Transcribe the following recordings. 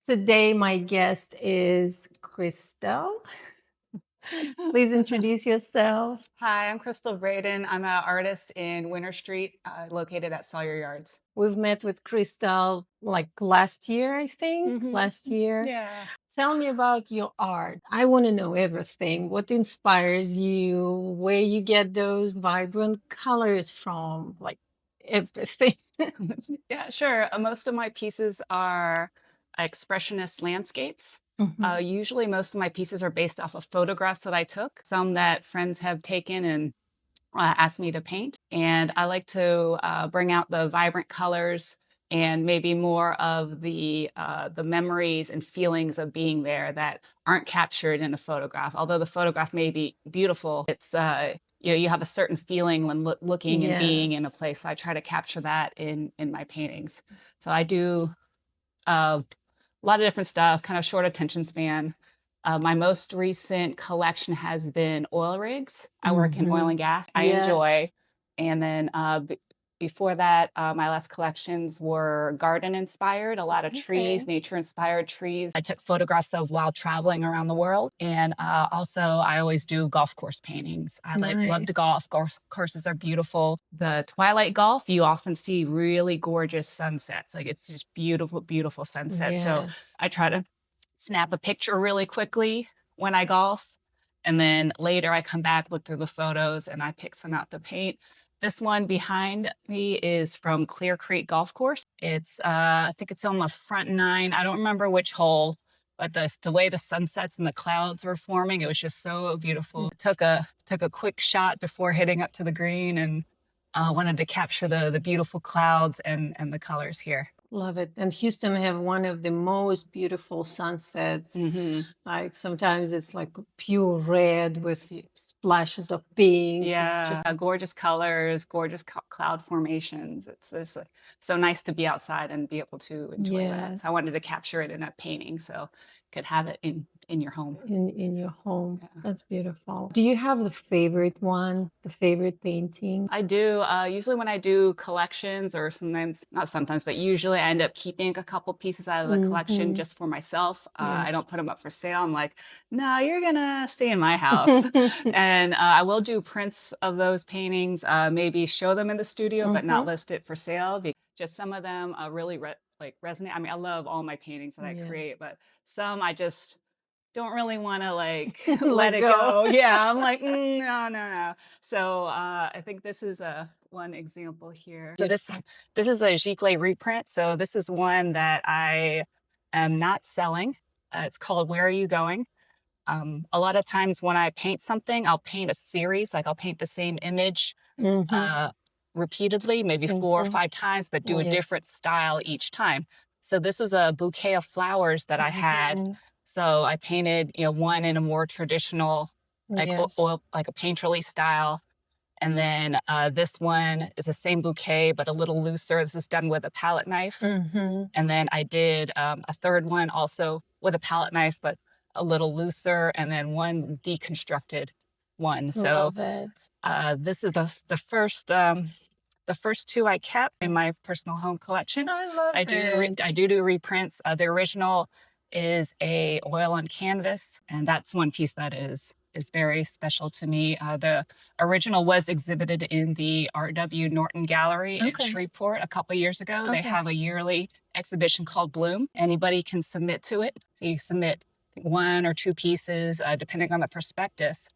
Today, my guest is Crystal. Please introduce yourself. Hi, I'm Crystal Wreden. I'm an artist in Winter Street, located at Sawyer Yards. We've met with Crystal like last year, I think. Last year. Yeah. Tell me about your art. I want to know everything. What inspires you? Where you get those vibrant colors from? Like everything. Yeah, sure. Most of my pieces are expressionist landscapes. Mhm. Usually, most of my pieces are based off of photographs that I took, some that friends have taken and asked me to paint. And I like to bring out the vibrant colors and maybe more of the memories and feelings of being there that aren't captured in a photograph. Although the photograph may be beautiful, it's you have a certain feeling when looking and being in a Yes. place. So I try to capture that in my paintings. So I do a lot of different stuff, kind of short attention span. My most recent collection has been oil rigs. I work in oil Hmm. and gas. I Yes. enjoy. And then before that, my last collections were garden inspired, a lot of trees, Okay. nature inspired trees. I took photographs of while traveling around the world. And also, I always do golf course paintings. I love to Nice. golf. Courses are beautiful. The twilight golf, you often see really gorgeous sunsets. Like it's just beautiful, beautiful sunset. So Yes. I try to snap a picture really quickly when I golf. And then later I come back, look through the photos, and I pick some out to paint. This one behind me is from Clear Creek Golf Course. I think it's on the front nine. I don't remember which hole, but the way the sunsets and the clouds were forming, it was just so beautiful. Took a quick shot before hitting up to the green, and wanted to capture the beautiful clouds and the colors here. Love it. And Houston have one of the most beautiful sunsets. Hmm. Like sometimes it's like pure red with splashes of pink. It's Yeah, just gorgeous colors, gorgeous cloud formations. It's like, so nice to be outside and be able to enjoy that. So I yes, wanted to capture it in a painting so could have it in your home. in your home. Yeah. That's beautiful. Do you have the favorite one, the favorite painting? I do. Usually when I do collections, or sometimes, not sometimes, but usually I end up keeping a couple pieces out of the collection Hmm. just for myself. I Yes. don't put them up for sale. I'm like, no, you're gonna stay in my house. And I will do prints of those paintings, maybe show them in the studio, but not Hmm. list it for sale. Because just some of them really like resonate. I mean, I love all my paintings that I Yes. create, but some I just don't really want to like let Let it go. go. Yeah, I'm like, no, no, no. So I think this is a one example here. So this is a Giclée reprint. So this is one that I am not selling. It's called Where Are You Going? A lot of times when I paint something, I'll paint a series, like I'll paint the same image Hmm. uh, repeatedly, maybe 4 or 5 times, but do a Yes. different style each time. So this was a bouquet of flowers that I had. Hmm. So I painted, one in a more traditional, like Yes. oil, like a painterly style. And then this one is the same bouquet, but a little looser. This is done with a palette knife. Hmm. And then I did a third one also with a palette knife, but a little looser, and then one deconstructed one. So Love it. this is the first two I kept in my personal home collection. I love I it. do reprints. The original is a oil on canvas, and that's one piece that is very special to me. The original was exhibited in the R.W. Norton Gallery in Okay. Shreveport a couple years ago. They Okay. have a yearly exhibition called Bloom. Anybody can submit to it. So you submit one or two pieces, depending on the prospectus.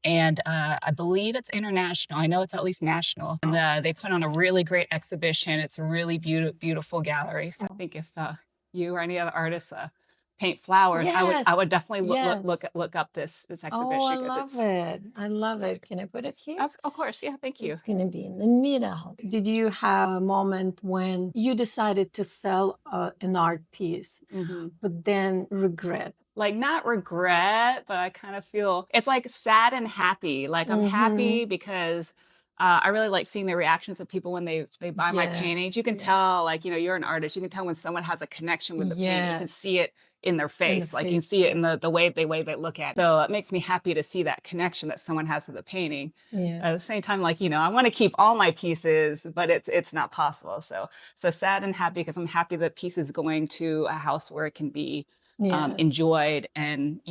And I believe it's international. I know it's at least national. And they put on a really great exhibition. It's a really beautiful gallery. So I think if you or any other artists paint flowers, I Yes. would definitely Yes. look up this Oh, I exhibition because love it. I it's love really it. Can I put it here? of course, yeah, thank you. It's going to be in the middle. Did you have a moment when you decided to sell an art piece, Hmm. but then regret? Like not regret, but I kind of feel it's like sad and happy. Like I'm Mm-hmm. happy because I really like seeing the reactions of people when they buy my paintings. Yes. You can Yes. tell, like, you're an artist. You can tell when someone has a connection with the painting. You can Yes. see it in their face. Like you can see it in the way they look at it. So it makes me happy to see that connection that someone has to the painting. At the same time, like, I want to keep all my pieces, but it's not possible. So sad and happy because I'm happy that piece is going to a house where it can be enjoyed, and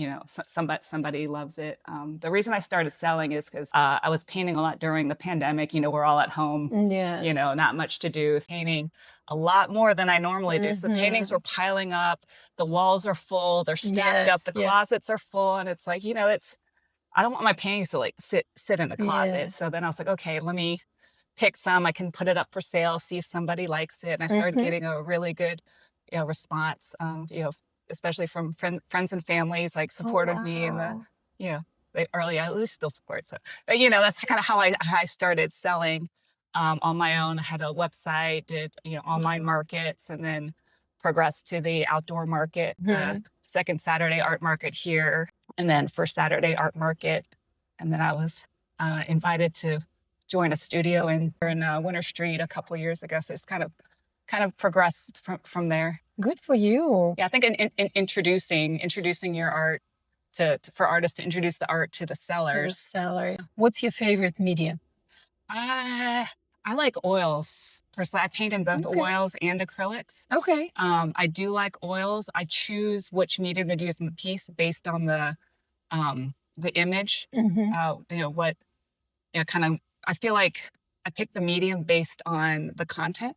somebody loves it. The reason I started selling is because I was painting a lot during the pandemic. We're all at home. Not much to do. Painting a lot more than I normally do. So the paintings were piling up. The walls are full. They're stacked up. The closets are full, and it's like I don't want my paintings to like sit in the closet. So then I was like, okay, let me pick some. I can put it up for sale, see if somebody likes it. And I started getting a really good response. Especially from friends and families, like supported me, and they early, at least still support. So, but that's kind of how I started selling on my own. I had a website, did online markets, and then progressed to the outdoor market, second Saturday art market here, and then first Saturday art market, and then I was invited to join a studio in Winter Street a couple years ago. So it's kind of progressed from there. Good for you. Yeah, I think in introducing your art for artists to introduce the art to the sellers. What's your favorite medium? I like oils. Personally, I paint in both oils and acrylics. Okay. I do like oils. I choose which medium to use in the piece based on the image. I feel like I pick the medium based on the content.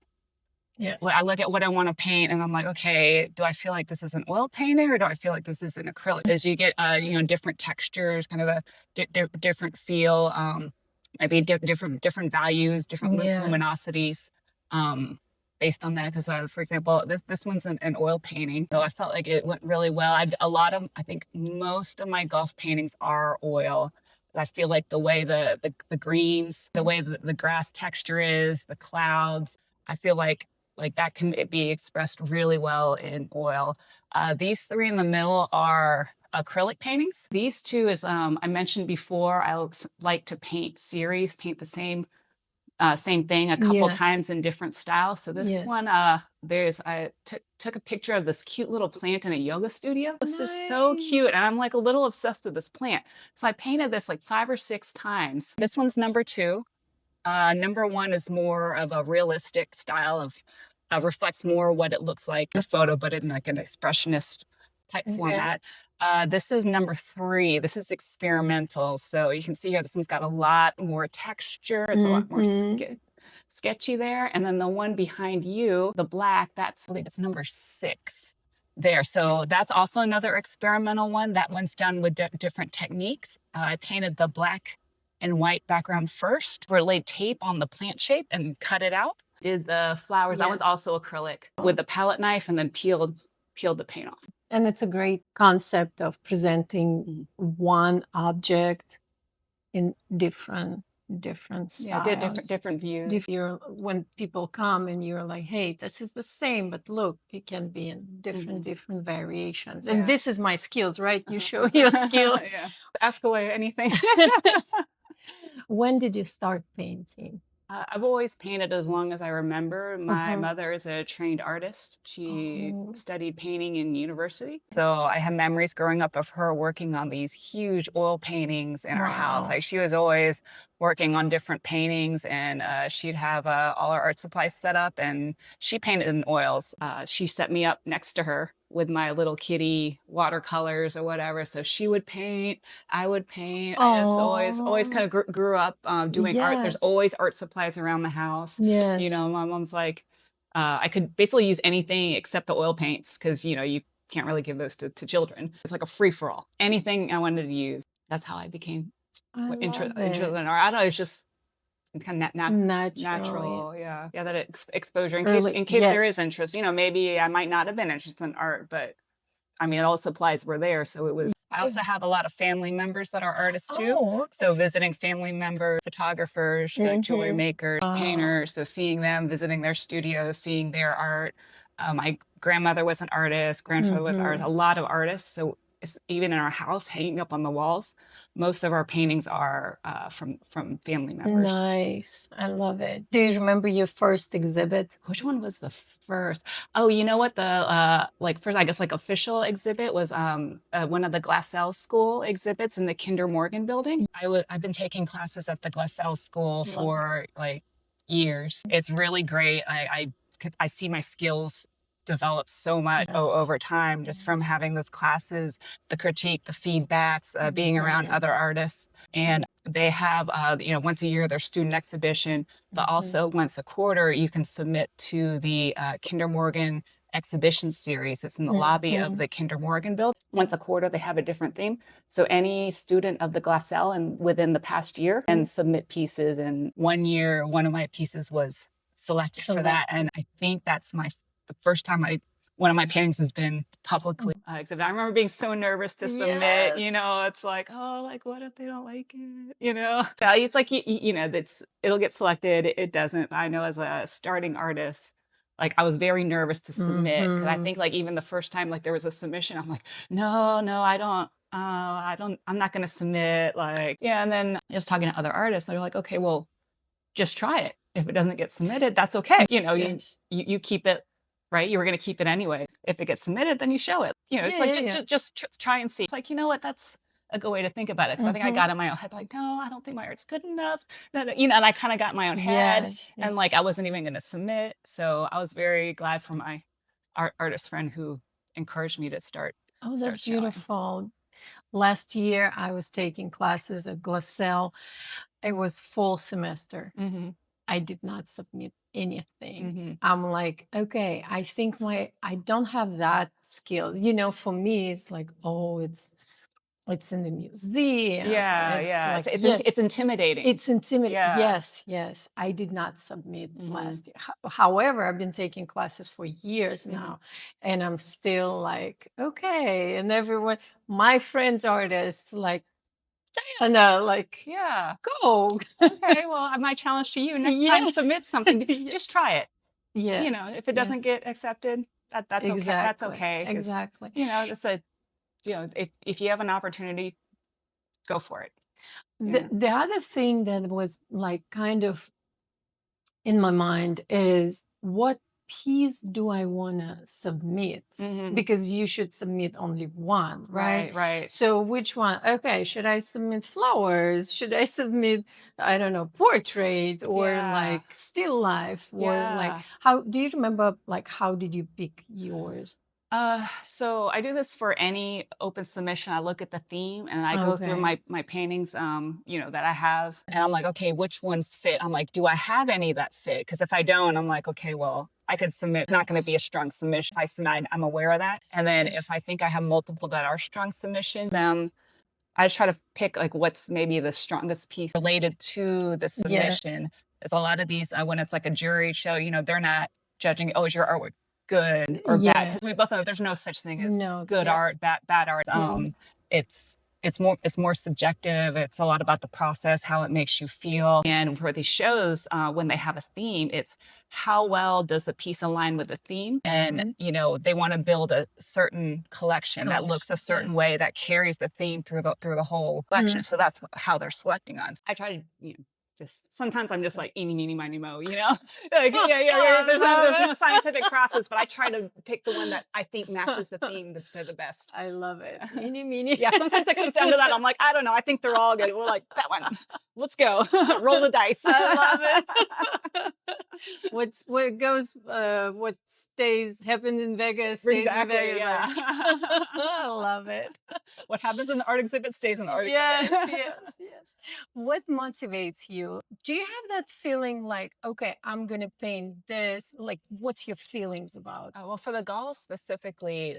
Yes. I look at what I want to paint, and I'm like, okay, do I feel like this is an oil painting, or do I feel like this is an acrylic? As you get, different textures, kind of a different feel, maybe different values, different luminosities, based on that. Because, for example, this one's an oil painting, so I felt like it went really well. I think most of my golf paintings are oil. I feel like the way the greens, the way the grass texture is, the clouds, I feel like that can be expressed really well in oil. These three in the middle are acrylic paintings. These two, as I mentioned before, I like to paint series, paint the same thing a couple times in different styles. So this one, I took a picture of this cute little plant in a yoga studio. This is so cute, and I'm like a little obsessed with this plant. So I painted this like 5 or 6 times. This one's number 2. Number 1 is more of a realistic style of reflects more what it looks like in a photo, but in like an expressionist type format. This is number 3. This is experimental. So you can see here, this one's got a lot more texture. It's a lot more sketchy there. And then the one behind you, the black, I believe it's number 6 there. So that's also another experimental one. That one's done with different techniques. I painted the black and white background first. We laid tape on the plant shape and cut it out. Did the flowers. That one's also acrylic with the palette knife, and then peeled the paint off. And it's a great concept of presenting one object in different styles. Yeah, different views. When people come and you're like, hey, this is the same, but look, it can be in different variations. And this is my skills, right? You show your skills. Ask away, anything. When did you start painting? I've always painted as long as I remember. My mother is a trained artist. She studied painting in university. So I have memories growing up of her working on these huge oil paintings in our house. Like, she was always working on different paintings, and she'd have all our art supplies set up, and she painted in oils. She set me up next to her with my little kitty watercolors or whatever. So she would paint, I would paint. I just always kind of grew up doing art. There's always art supplies around the house. My mom's like, I could basically use anything except the oil paints, because you can't really give those to children. It's like a free-for-all. Anything I wanted to use. That's how I became interested in art. I don't know, it's just kind of natural. That exposure in case there is interest. Maybe I might not have been interested in art, but I mean, all supplies were there, so it was. I also have a lot of family members that are artists too. So visiting family members, photographers, jewelry makers, painters. So seeing them, visiting their studios, seeing their art. My grandmother was an artist. Grandfather was an artist. A lot of artists. So even in our house, hanging up on the walls, most of our paintings are from family members. Nice. I love it. Do you remember your first exhibit? Which one was the first? Oh, you know what? The like first, I guess like official exhibit was one of the Glassell School exhibits in the Kinder Morgan building. I've been taking classes at the Glassell School Love it. for like years. It's really great. I see my skills develop so much Yes. over time just from Yes. having those classes, the critique, the feedbacks, being around Mhm. other artists. And they have, once a year their student exhibition, but Mhm. also once a quarter you can submit to the Kinder Morgan exhibition series. It's in the lobby of Mhm. the Kinder Morgan building. Once a quarter they have a different theme. So any student of the Glassell and within the past year can submit pieces. And one year, one of my pieces was selected for that. And I think that's the first time one of my paintings has been publicly exhibited. I remember being so nervous to submit, Yes. it's like, oh, like what if they don't like it, Yeah, it's like, it'll get selected. It doesn't. I know as a starting artist, like I was very nervous to submit because I Mhm. think like even the first time like there was a submission, I'm like, no, no, I'm not going to submit. Like, yeah. And then I was talking to other artists. They're like, okay, well, just try it. If it doesn't get submitted, that's okay. Yes. You keep it, right? You were going to keep it anyway. If it gets submitted, then you show it. It's Yeah, like yeah, yeah. just try and see. It's like, you know what? That's a good way to think about it. Because I think I Mhm. got in my own head, like, no, I don't think my art's good enough. No, no, and I kind of got in my own head, Yes, and like yes. I wasn't even going to submit. So I was very glad for my artist friend who encouraged me to Oh, that's start showing. beautiful. Last year, I was taking classes at Glassell. It was full semester. Hmm. I did not submit anything. Hmm. I'm like, okay, I think I don't have that skill. For me, it's like, oh, it's in the museum. Yeah, It's yeah. like, yes, It's intimidating. it's intimidating. Yeah. Yes, yes. I did not submit Hmm. last year. However, I've been taking classes for years Hmm. now, and I'm still like, okay. And everyone, my friends artists, like, I know, like, Yeah. go. Okay. Well, my challenge to you next time, Yes. submit something. Yeah. Just try it. Yes, If it yes. doesn't get accepted, that's okay. That's Exactly, okay. Because, exactly. it's if you have an opportunity, go for it. The Yeah. the other thing that was, like, kind of in my mind is, what piece do I wanna submit? Hmm. Because you should submit only one, right? Right. Right. So which one? Okay, should I submit flowers? Should I submit, I don't know, portrait, or Yeah. like still life, or like, Yeah. how do you remember, like, how did you pick yours? So I do this for any open submission. I look at the theme and I go through Okay. my paintings, that I have, and I'm like, okay, which ones fit? I'm like, do I have any that fit? Because if I don't, I'm like, okay, well, I could submit. It's not going to be a strong submission. If I submit, I'm aware of that. And then if Yes. I think I have multiple that are strong submission, then I just try to pick like what's maybe the strongest piece related to the Yes. submission. There's a lot of these when it's like a jury show, they're not judging, oh, is your artwork good or bad? Yes. Because we both know there's no such thing as No. good Yeah. art, bad art. Mhm. It's it's more subjective. It's a lot about the process, how it makes you feel. And for these shows, when they have a theme, it's how well does the piece align with the theme? And Mhm. they want to build a certain collection that looks a Collection. certain Yes. way that carries the theme through the whole collection. Mhm. So that's how they're selecting on. I try to just sometimes I'm just So like eeny meeny miny mo, like yeah, yeah, yeah. I There's love no it. scientific process, but I try to pick the one that I think matches the theme the best. I love it. Eeny meeny. Yeah, sometimes it comes down to that. I'm like, I don't know. I think they're all good. We're like, that one. Let's go. Roll the dice. I love it. What goes, what stays happens in Vegas stays in Exactly. Vegas. Yeah. Like, I love it. What happens in the art exhibit stays in the art Yes, exhibit. yes, yes. What motivates you? Do you have that feeling like, okay, I'm gonna paint this? Like, what's your feelings about? Well, for the golf specifically,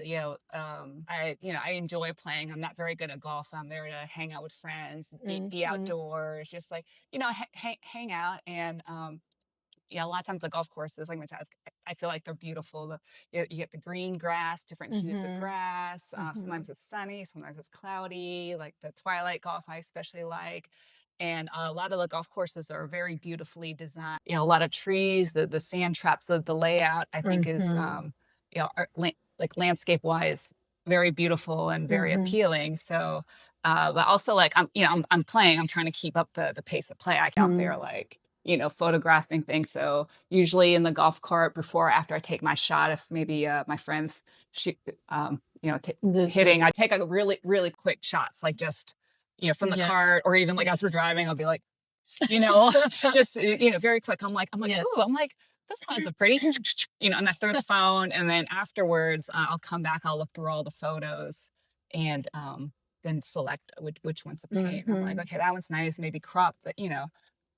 I enjoy playing. I'm not very good at golf. I'm there to hang out with friends, be Mm. outdoors, just like hang out. And yeah, a lot of times the golf courses, like my child, I feel like they're beautiful. You get the green grass, different hues of Mhm. grass. Mhm. Sometimes it's sunny, sometimes it's cloudy. Like the twilight golf, I especially like. And a lot of the golf courses are very beautifully designed. A lot of trees, the sand traps, the layout, I think is, Mhm. like landscape wise, very beautiful and very Mhm. appealing. So, but also like I'm playing, I'm trying to keep up the pace of play. I can out there Mhm. like, photographing things. So usually in the golf cart before or after I take my shot, if maybe my friends shoot, hitting, I take a really, really quick shots, like just, from the Yes. cart or even like as we're driving, I'll be like, you know, just, very quick. Ooh, Yes. I'm like, this one's a pretty, and I throw the phone. And then afterwards, I'll come back, I'll look through all the photos and then select which one's a paint. I'm like, Mhm. okay, that one's nice. Maybe crop the,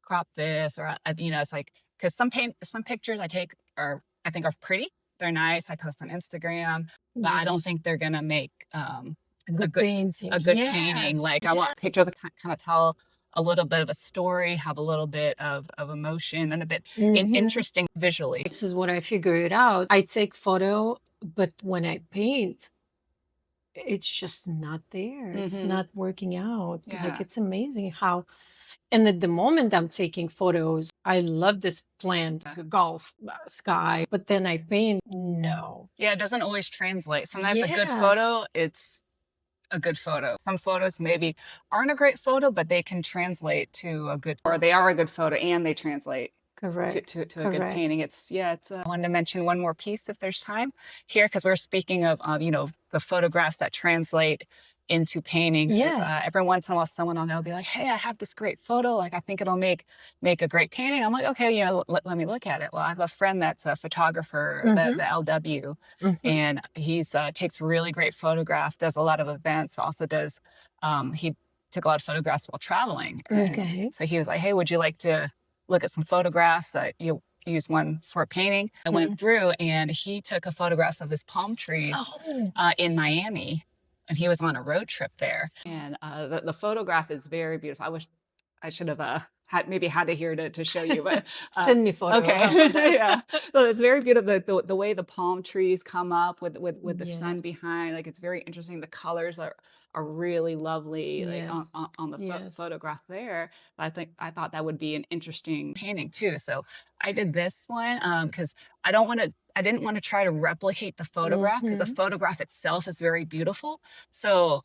crop this or, it's like, because some pictures I take I think are pretty. They're nice. I post on Instagram, but I don't Yes. think they're going to make A a good good, painting. a good painting. Yes. Like I want Yes. pictures that kind of tell a little bit of a story, have a little bit of emotion and a bit Mhm. interesting visually. This is what I figured out. I take photo, but when I paint, it's just not there. It's Hmm. not working out. Like, Yeah. it's amazing how, and at the moment I'm taking photos, I love this plant, golf sky, but then I paint, no. Yeah, it doesn't always translate. Sometimes a good Yes. photo, it's a good photo. Some photos maybe aren't a great photo, but they can translate to a good, or they are a good photo and they translate Correct. to a good Correct. painting. I wanted to mention one more piece if there's time here, because we're speaking of, the photographs that translate into paintings. Is Yes. every once in a while someone will know, be like, hey, I have this great photo. Like, I think it'll make a great painting. I'm like, okay, let me look at it. Well, I have a friend that's a photographer, Mm-hmm. the LW, Mm-hmm. and he's takes really great photographs, does a lot of events, but also does, he took a lot of photographs while traveling. And Okay. so he was like, hey, would you like to look at some photographs that you use one for a painting? I went through and he took a photographs of his palm trees Oh, in Miami, and he was on a road trip there. And the photograph is very beautiful. I wish I should have had to hear to show you, but send me photo. okay, I want that. yeah. So it's very beautiful. The way the palm trees come up with the sun Yes. behind, like it's very interesting. The colors are really lovely, like Yes. on the Yes. photograph there. I thought that would be an interesting painting too. So I did this one because I didn't want to try to replicate the photograph because the Mm-hmm. photograph itself is very beautiful. So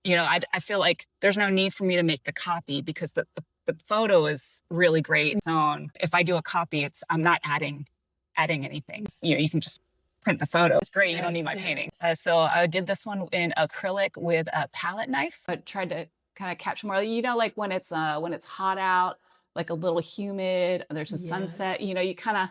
I feel like there's no need for me to make the copy because the photo is really great. So if I do a copy, I'm not adding anything. You can just print the photo. It's great. You don't need Yes. my Yes. painting. So I did this one in acrylic with a palette knife. I tried to kind of capture more, like when it's hot out, like a little humid, there's a sunset, Yes. you kind of,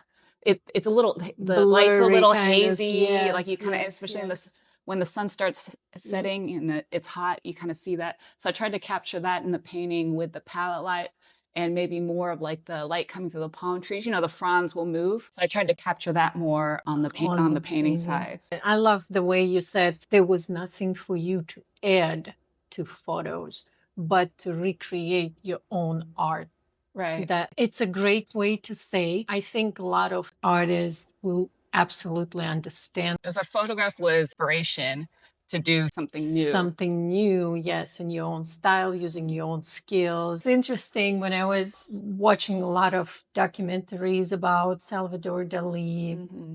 it's a little, the light's a Blurry little kind of. hazy, like you Yes. kind of, Yes. especially Yes. when the sun starts Mm. setting and it's hot, you kind of see that. So I tried to capture that in the painting with the palette light and maybe more of like the light coming through the palm trees. The fronds will move. So I tried to capture that more on the On on the the painting painting. side. I love the way you said there was nothing for you to add to photos, but to recreate your own art. Right. That it's a great way to say. I think a lot of artists will absolutely understand As a photograph was inspiration to do something new. something new, yes, in your own style, using your own skills. It's interesting when I was watching a lot of documentaries about Salvador Dali Hmm.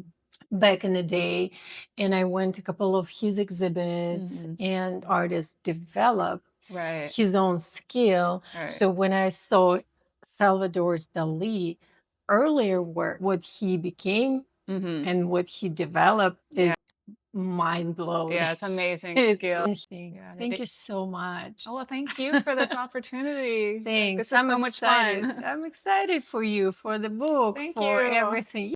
back in the day, and I went to a couple of his exhibits, Hmm. and artists develop Right. his own skill. Right. So when I saw Salvador Dali earlier work, what he became Hmm. and what he developed Yeah. is mind blowing. Yeah. It's amazing It's skill. interesting. Yeah. Thank you so much. Oh, well, thank you for this opportunity. This Thanks. is I'm so much excited. fun. I'm excited for you, for the book, Thank for you. everything.